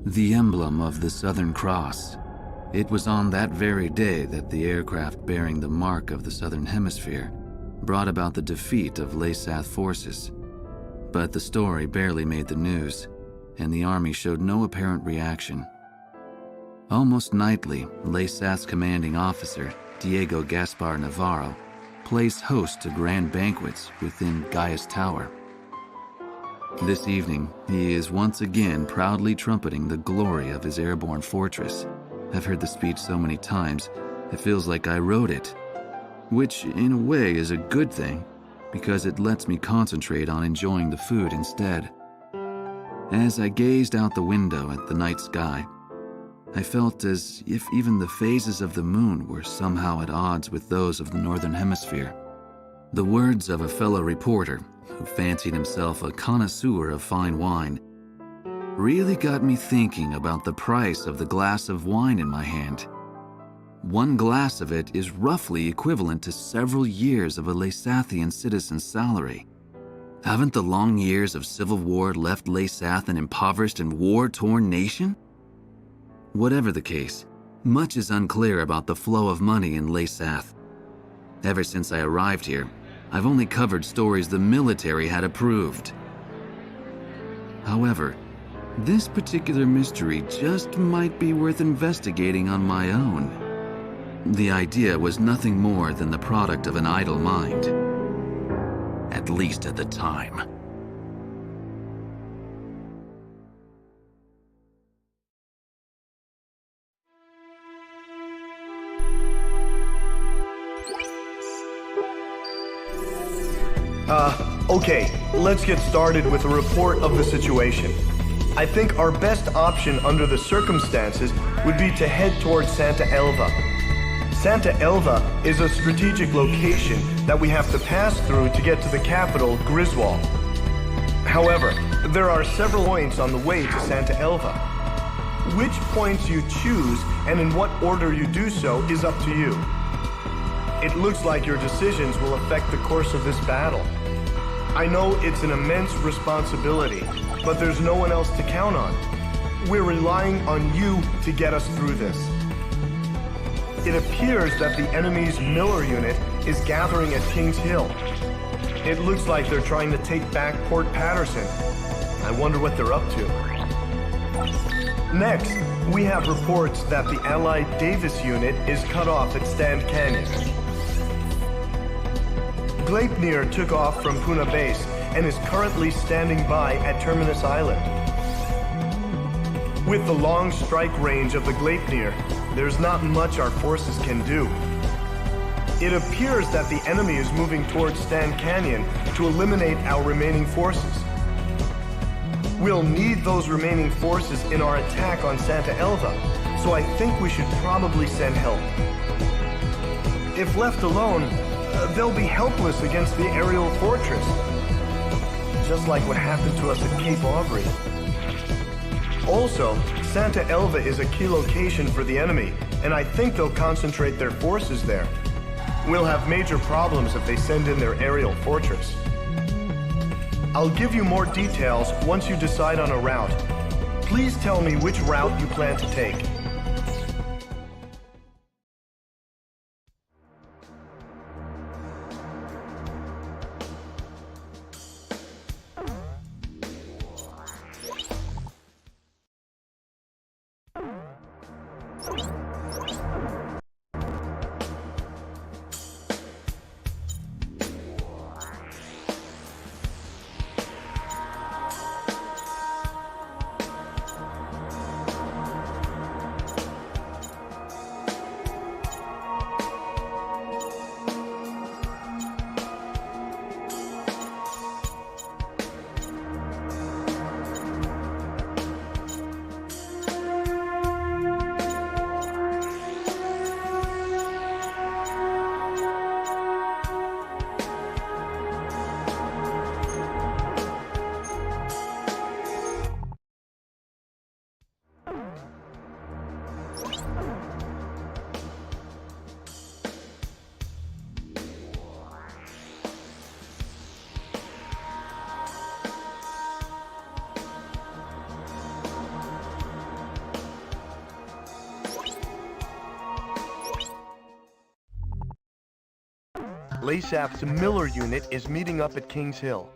The emblem of the Southern Cross. It was on that very day that the aircraft bearing the mark of the Southern Hemisphere brought about the defeat of Laysath forces. But the story barely made the news, and the army showed no apparent reaction. Almost nightly, Laysath's commanding officer, Diego Gaspar Navarro, plays host to grand banquets within Gaius Tower. This evening, he is once again proudly trumpeting the glory of his airborne fortress. I've heard the speech so many times, it feels like I wrote it. Which, in a way, is a good thing, because it lets me concentrate on enjoying the food instead. As I gazed out the window at the night sky, I felt as if even the phases of the moon were somehow at odds with those of the Northern Hemisphere. The words of a fellow reporter, who fancied himself a connoisseur of fine wine, really got me thinking about the price of the glass of wine in my hand. One glass of it is roughly equivalent to several years of a Laysathian citizen's salary. Haven't the long years of civil war left Laysath an impoverished and war-torn nation? Whatever the case, much is unclear about the flow of money in Laysath. Ever since I arrived here, I've only covered stories the military had approved. However, this particular mystery just might be worth investigating on my own. The idea was nothing more than the product of an idle mind. At least at the time. Okay, let's get started with a report of the situation. I think our best option under the circumstances would be to head towards Santa Elva. Santa Elva is a strategic location that we have to pass through to get to the capital, Griswold. However, there are several points on the way to Santa Elva. Which points you choose and in what order you do so is up to you. It looks like your decisions will affect the course of this battle. I know it's an immense responsibility, but there's no one else to count on. We're relying on you to get us through this. It appears that the enemy's Miller unit is gathering at Kings Hill. It looks like they're trying to take back Port Patterson. I wonder what they're up to. Next, we have reports that the Allied Davis unit is cut off at Stand Canyon. Gleipnir took off from Puna Base and is currently standing by at Terminus Island. With the long strike range of the Gleipnir, there's not much our forces can do. It appears that the enemy is moving towards Stand Canyon to eliminate our remaining forces. We'll need those remaining forces in our attack on Santa Elva, so I think we should probably send help. If left alone, they'll be helpless against the aerial fortress, just like what happened to us at Cape Aubrey. Also, Santa Elva is a key location for the enemy, and I think they'll concentrate their forces there. We'll have major problems if they send in their aerial fortress. I'll give you more details once you decide on a route. Please tell me which route you plan to take. LASAF's Miller unit is meeting up at Kings Hill.